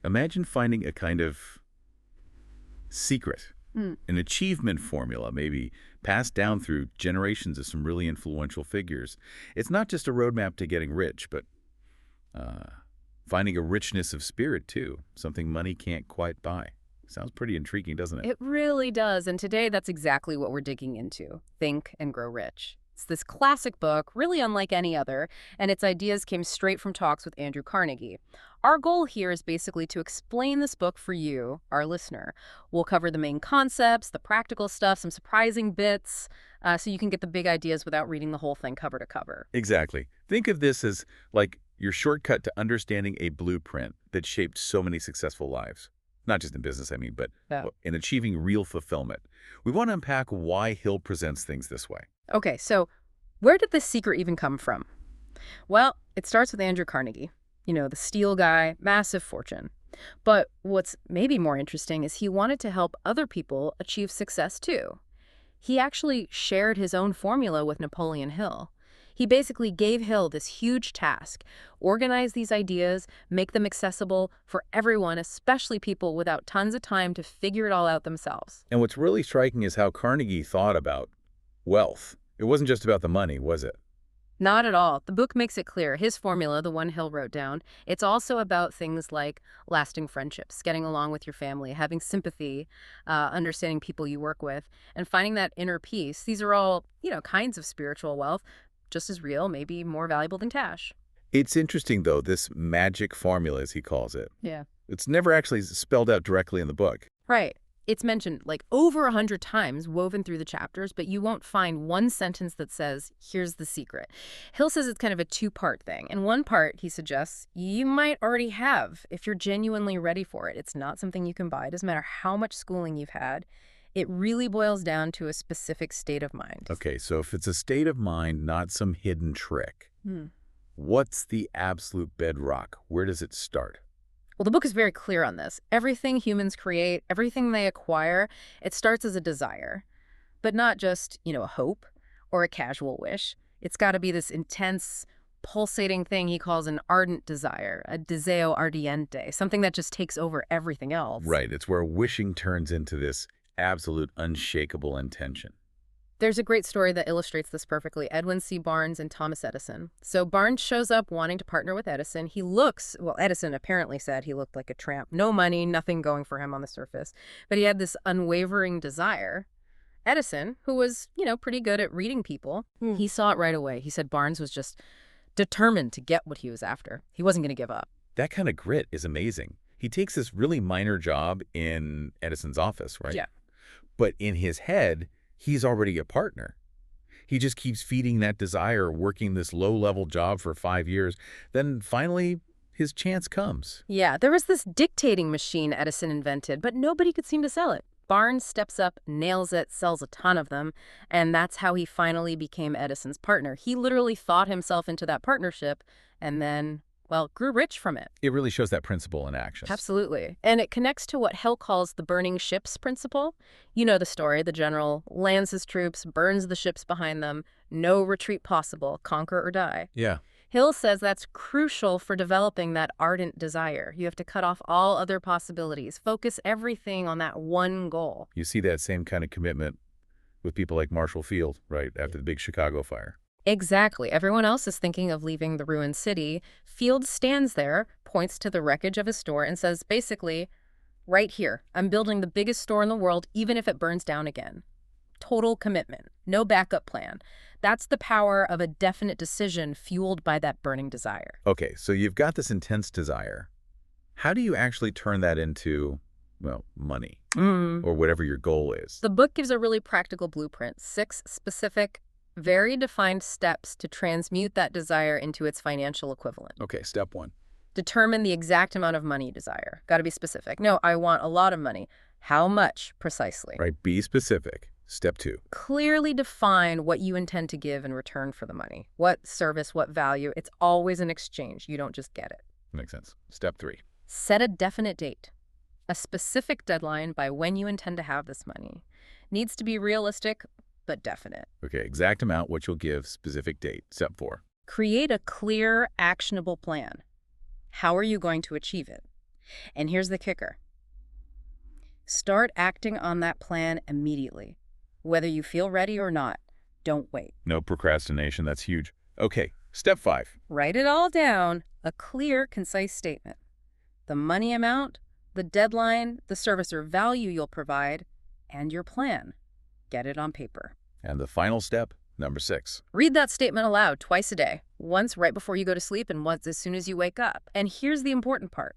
Imagine finding a kind of secret, an achievement formula, maybe passed down through generations of some really influential figures. It's not just a roadmap to getting rich, but finding a richness of spirit, too, something money can't quite buy. Sounds pretty intriguing, doesn't it? It really does, and today that's exactly what we're digging into. Think and Grow Rich. It's this classic book, really unlike any other, and its ideas came straight from talks with Andrew Carnegie. Our goal here is basically to explain this book for you, our listener. We'll cover the main concepts, the practical stuff, some surprising bits, so you can get the big ideas without reading the whole thing cover to cover. Exactly. Think of this as like your shortcut to understanding a blueprint that shaped so many successful lives. Not just in business, I mean, but Yeah. in achieving real fulfillment. We want to unpack why Hill presents things this way. Okay, so where did this secret even come from? Well, it starts with Andrew Carnegie. You know, the steel guy, massive fortune. But what's maybe more interesting is he wanted to help other people achieve success too. He actually shared his own formula with Napoleon Hill. He basically gave Hill this huge task: organize these ideas, make them accessible for everyone, especially people without tons of time to figure it all out themselves. And what's really striking is how Carnegie thought about wealth. It wasn't just about the money, was it? Not at all. The book makes it clear. His formula, the one Hill wrote down, it's also about things like lasting friendships, getting along with your family, having sympathy, understanding people you work with, and finding that inner peace. These are all, kinds of spiritual wealth, just as real, maybe more valuable than cash. It's interesting, though, this magic formula, as he calls it. Yeah. It's never actually spelled out directly in the book. Right. It's mentioned like over 100 times woven through the chapters, but you won't find one sentence that says, here's the secret. Hill says it's kind of a two-part thing. And one part, he suggests, you might already have if you're genuinely ready for it. It's not something you can buy. It doesn't matter how much schooling you've had. It really boils down to a specific state of mind. Okay, so if it's a state of mind, not some hidden trick, what's the absolute bedrock? Where does it start? Well, the book is very clear on this. Everything humans create, everything they acquire, it starts as a desire. But not just, a hope or a casual wish. It's got to be this intense, pulsating thing he calls an ardent desire, a deseo ardiente, something that just takes over everything else. Right, it's where wishing turns into this absolute unshakable intention. There's a great story that illustrates this perfectly. Edwin C. Barnes and Thomas Edison. So Barnes shows up wanting to partner with Edison. Edison apparently said he looked like a tramp. No money, nothing going for him on the surface. But he had this unwavering desire. Edison, who was, pretty good at reading people, he saw it right away. He said Barnes was just determined to get what he was after. He wasn't going to give up. That kind of grit is amazing. He takes this really minor job in Edison's office, right? Yeah. But in his head, he's already a partner. He just keeps feeding that desire, working this low-level job for 5 years. Then finally, his chance comes. Yeah, there was this dictating machine Edison invented, but nobody could seem to sell it. Barnes steps up, nails it, sells a ton of them, and that's how he finally became Edison's partner. He literally thought himself into that partnership and then, grew rich from it. It really shows that principle in action. Absolutely. And it connects to what Hill calls the burning ships principle. You know the story. The general lands his troops, burns the ships behind them. No retreat possible. Conquer or die. Yeah. Hill says that's crucial for developing that ardent desire. You have to cut off all other possibilities. Focus everything on that one goal. You see that same kind of commitment with people like Marshall Field, right, after the big Chicago fire. Exactly. Everyone else is thinking of leaving the ruined city. Field stands there, points to the wreckage of his store, and says, basically, right here, I'm building the biggest store in the world, even if it burns down again. Total commitment. No backup plan. That's the power of a definite decision fueled by that burning desire. Okay, so you've got this intense desire. How do you actually turn that into, money or whatever your goal is? The book gives a really practical blueprint, 6 specific, very defined steps to transmute that desire into its financial equivalent. Okay, step 1. Determine the exact amount of money you desire. Got to be specific. No, I want a lot of money. How much precisely? Right, be specific. Step 2. Clearly define what you intend to give in return for the money. What service, what value. It's always an exchange. You don't just get it. Makes sense. Step 3. Set a definite date. A specific deadline by when you intend to have this money. Needs to be realistic, but definite. Okay, exact amount, what you'll give, specific date. Step 4. Create a clear, actionable plan. How are you going to achieve it? And here's the kicker. Start acting on that plan immediately. Whether you feel ready or not, don't wait. No procrastination, that's huge. Okay, step 5. Write it all down, a clear, concise statement. The money amount, the deadline, the service or value you'll provide, and your plan. Get it on paper. And the final step, number 6. Read that statement aloud twice a day, once right before you go to sleep and once as soon as you wake up. And here's the important part.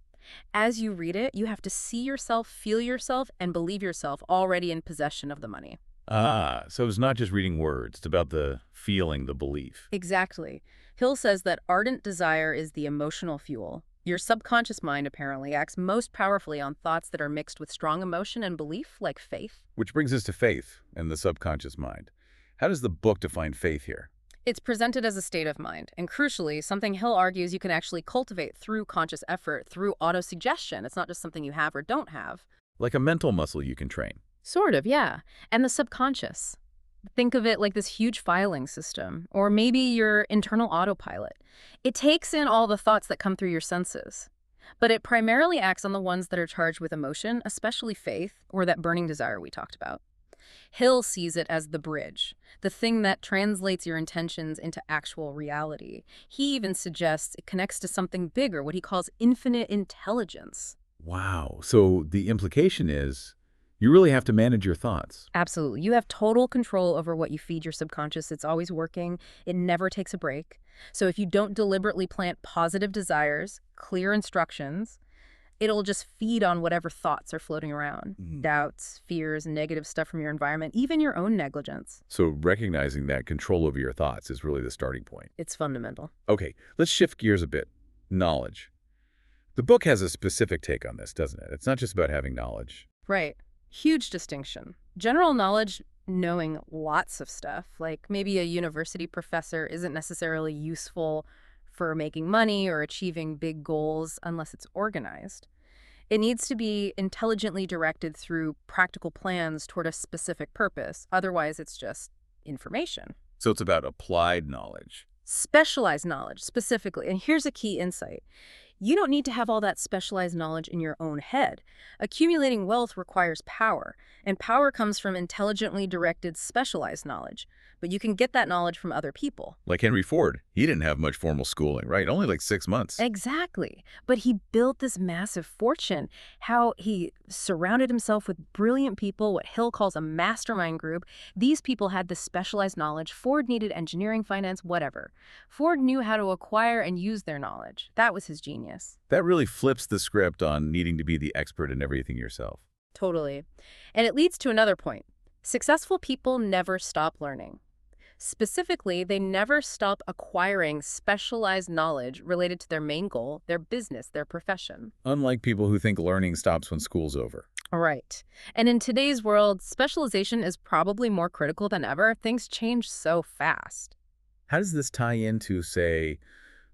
As you read it, you have to see yourself, feel yourself, and believe yourself already in possession of the money. Ah, so it's not just reading words, it's about the feeling, the belief. Exactly. Hill says that ardent desire is the emotional fuel. Your subconscious mind apparently acts most powerfully on thoughts that are mixed with strong emotion and belief, like faith. Which brings us to faith and the subconscious mind. How does the book define faith here? It's presented as a state of mind, and crucially, something Hill argues you can actually cultivate through conscious effort, through autosuggestion. It's not just something you have or don't have. Like a mental muscle you can train. Sort of, yeah. And the subconscious. Think of it like this huge filing system, or maybe your internal autopilot. It takes in all the thoughts that come through your senses, but it primarily acts on the ones that are charged with emotion, especially faith, or that burning desire we talked about. Hill sees it as the bridge, the thing that translates your intentions into actual reality. He even suggests it connects to something bigger, what he calls infinite intelligence. Wow. So the implication is you really have to manage your thoughts. Absolutely. You have total control over what you feed your subconscious. It's always working. It never takes a break. So if you don't deliberately plant positive desires, clear instructions, it'll just feed on whatever thoughts are floating around. Doubts, fears, negative stuff from your environment, even your own negligence. So recognizing that control over your thoughts is really the starting point. It's fundamental. Okay, let's shift gears a bit. Knowledge. The book has a specific take on this, doesn't it? It's not just about having knowledge. Right. Huge distinction. General knowledge, knowing lots of stuff, like maybe a university professor, isn't necessarily useful for making money or achieving big goals unless it's organized. It needs to be intelligently directed through practical plans toward a specific purpose. Otherwise, it's just information. So it's about applied knowledge. Specialized knowledge, specifically. And here's a key insight. You don't need to have all that specialized knowledge in your own head. Accumulating wealth requires power, and power comes from intelligently directed, specialized knowledge. But you can get that knowledge from other people. Like Henry Ford. He didn't have much formal schooling, right? Only like 6 months. Exactly. But he built this massive fortune. How he surrounded himself with brilliant people, what Hill calls a mastermind group. These people had this specialized knowledge. Ford needed engineering, finance, whatever. Ford knew how to acquire and use their knowledge. That was his genius. That really flips the script on needing to be the expert in everything yourself. Totally. And it leads to another point. Successful people never stop learning. Specifically, they never stop acquiring specialized knowledge related to their main goal, their business, their profession. Unlike people who think learning stops when school's over. Right. And in today's world, specialization is probably more critical than ever. Things change so fast. How does this tie into, say,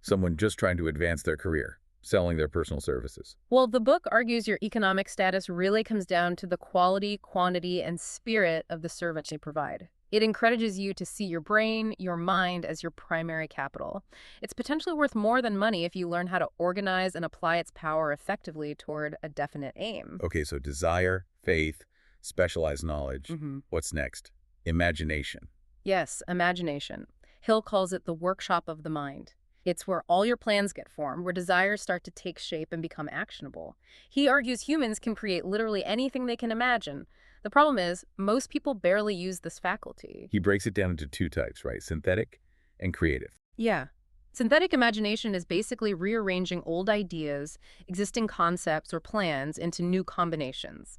someone just trying to advance their career, selling their personal services? Well, the book argues your economic status really comes down to the quality, quantity, and spirit of the service you provide. It encourages you to see your brain, your mind as your primary capital. It's potentially worth more than money if you learn how to organize and apply its power effectively toward a definite aim. Okay, so desire, faith, specialized knowledge. What's next? Imagination. Yes, imagination. Hill calls it the workshop of the mind. It's where all your plans get formed, where desires start to take shape and become actionable. He argues humans can create literally anything they can imagine. The problem is, most people barely use this faculty. He breaks it down into 2 types, right? Synthetic and creative. Yeah. Synthetic imagination is basically rearranging old ideas, existing concepts or plans into new combinations.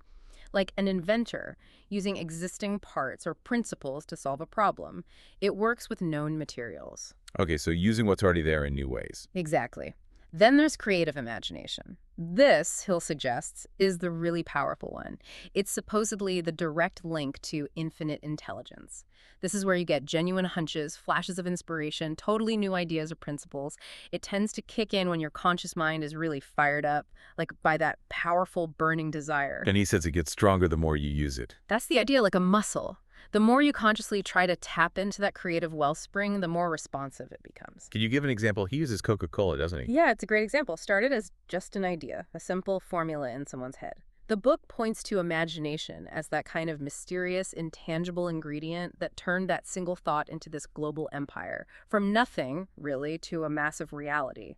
Like an inventor using existing parts or principles to solve a problem. It works with known materials. Okay, so using what's already there in new ways. Exactly. Then there's creative imagination. This, Hill suggests, is the really powerful one. It's supposedly the direct link to infinite intelligence. This is where you get genuine hunches, flashes of inspiration, totally new ideas or principles. It tends to kick in when your conscious mind is really fired up, like by that powerful burning desire. And he says it gets stronger the more you use it. That's the idea, like a muscle. The more you consciously try to tap into that creative wellspring, the more responsive it becomes. Can you give an example? He uses Coca-Cola, doesn't he? Yeah, it's a great example. Started as just an idea, a simple formula in someone's head. The book points to imagination as that kind of mysterious, intangible ingredient that turned that single thought into this global empire, from nothing, really, to a massive reality.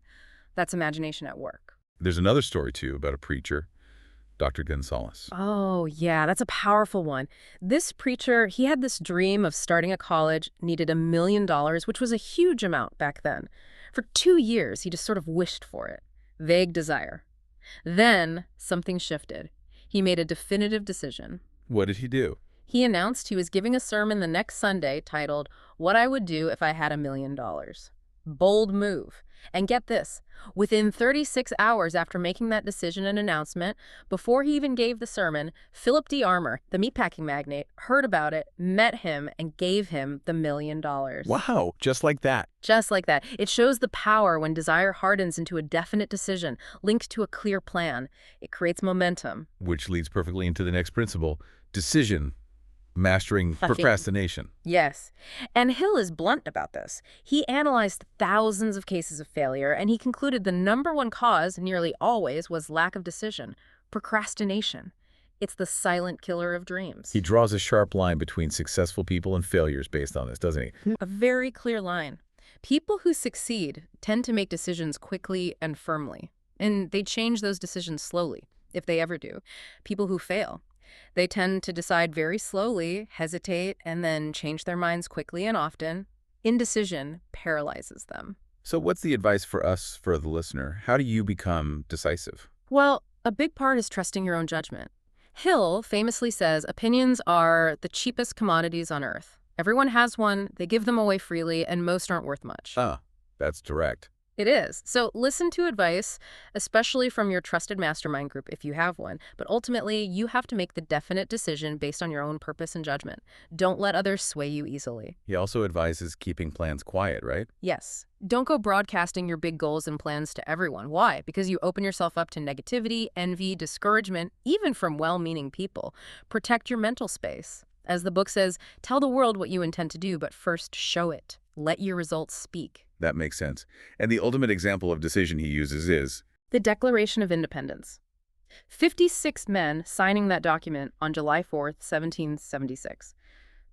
That's imagination at work. There's another story, too, about a preacher, Dr. Gonzalez. Oh, yeah, that's a powerful one. This preacher, he had this dream of starting a college, needed $1 million, which was a huge amount back then. For 2 years, he just sort of wished for it. Vague desire. Then, something shifted. He made a definitive decision. What did he do? He announced he was giving a sermon the next Sunday titled, "What I Would Do If I Had $1 Million." Bold move. And get this, within 36 hours after making that decision and announcement, before he even gave the sermon, Philip D. Armour, the meatpacking magnate, heard about it, met him, and gave him the $1 million. Wow, just like that. Just like that. It shows the power when desire hardens into a definite decision, linked to a clear plan. It creates momentum. Which leads perfectly into the next principle, decision. Mastering procrastination. Yes. And Hill is blunt about this. He analyzed thousands of cases of failure, and he concluded the #1 cause, nearly always, was lack of decision, procrastination. It's the silent killer of dreams. He draws a sharp line between successful people and failures based on this, doesn't he? A very clear line. People who succeed tend to make decisions quickly and firmly, and they change those decisions slowly, if they ever do. People who fail, they tend to decide very slowly, hesitate, and then change their minds quickly and often. Indecision paralyzes them. So what's the advice for us, for the listener? How do you become decisive? Well, a big part is trusting your own judgment. Hill famously says opinions are the cheapest commodities on earth. Everyone has one, they give them away freely, and most aren't worth much. Ah, that's direct. It is. So listen to advice, especially from your trusted mastermind group if you have one. But ultimately, you have to make the definite decision based on your own purpose and judgment. Don't let others sway you easily. He also advises keeping plans quiet, right? Yes. Don't go broadcasting your big goals and plans to everyone. Why? Because you open yourself up to negativity, envy, discouragement, even from well-meaning people. Protect your mental space. As the book says, tell the world what you intend to do, but first show it. Let your results speak. That makes sense. And the ultimate example of decision he uses is the Declaration of Independence. 56 men signing that document on July 4th, 1776.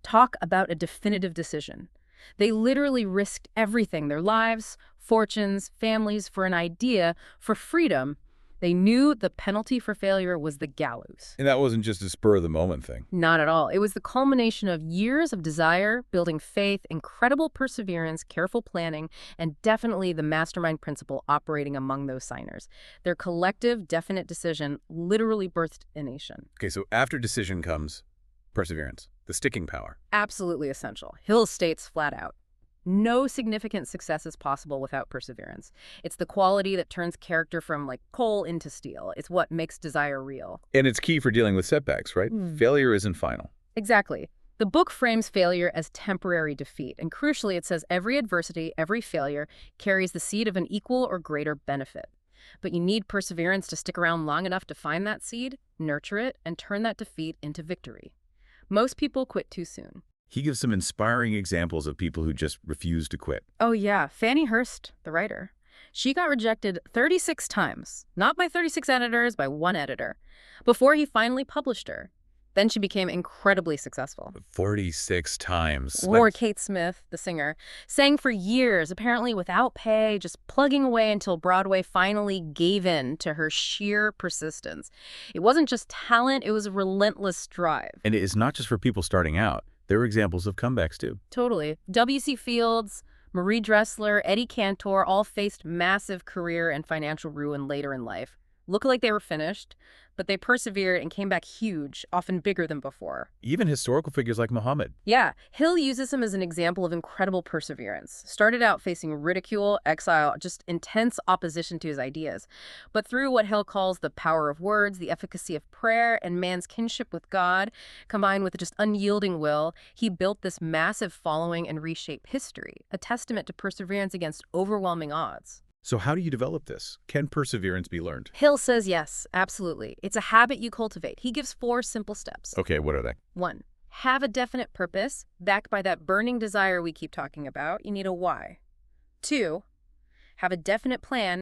Talk about a definitive decision. They literally risked everything, their lives, fortunes, families, for an idea, for freedom. They knew the penalty for failure was the gallows. And that wasn't just a spur-of-the-moment thing. Not at all. It was the culmination of years of desire, building faith, incredible perseverance, careful planning, and definitely the mastermind principle operating among those signers. Their collective, definite decision literally birthed a nation. Okay, so after decision comes perseverance, the sticking power. Absolutely essential. Hill states flat out, no significant success is possible without perseverance. It's the quality that turns character from like coal into steel. It's what makes desire real. And it's key for dealing with setbacks, right? Failure isn't final. Exactly. The book frames failure as temporary defeat. And crucially, it says every adversity, every failure carries the seed of an equal or greater benefit. But you need perseverance to stick around long enough to find that seed, nurture it, and turn that defeat into victory. Most people quit too soon. He gives some inspiring examples of people who just refuse to quit. Oh, yeah. Fannie Hurst, the writer. She got rejected 36 times, not by 36 editors, by one editor, before he finally published her. Then she became incredibly successful. 46 times. Or Kate Smith, the singer, sang for years, apparently without pay, just plugging away until Broadway finally gave in to her sheer persistence. It wasn't just talent, it was a relentless drive. And it is not just for people starting out. There are examples of comebacks, too. Totally. W.C. Fields, Marie Dressler, Eddie Cantor all faced massive career and financial ruin later in life. Looked like they were finished, but they persevered and came back huge, often bigger than before. Even historical figures like Muhammad. Yeah, Hill uses him as an example of incredible perseverance. Started out facing ridicule, exile, just intense opposition to his ideas. But through what Hill calls the power of words, the efficacy of prayer, and man's kinship with God, combined with just unyielding will, he built this massive following and reshaped history, a testament to perseverance against overwhelming odds. So how do you develop this? Can perseverance be learned? Hill says yes, absolutely. It's a habit you cultivate. He gives 4 simple steps. Okay, what are they? 1. have a definite purpose, backed by that burning desire we keep talking about. You need a why. 2, have a definite plan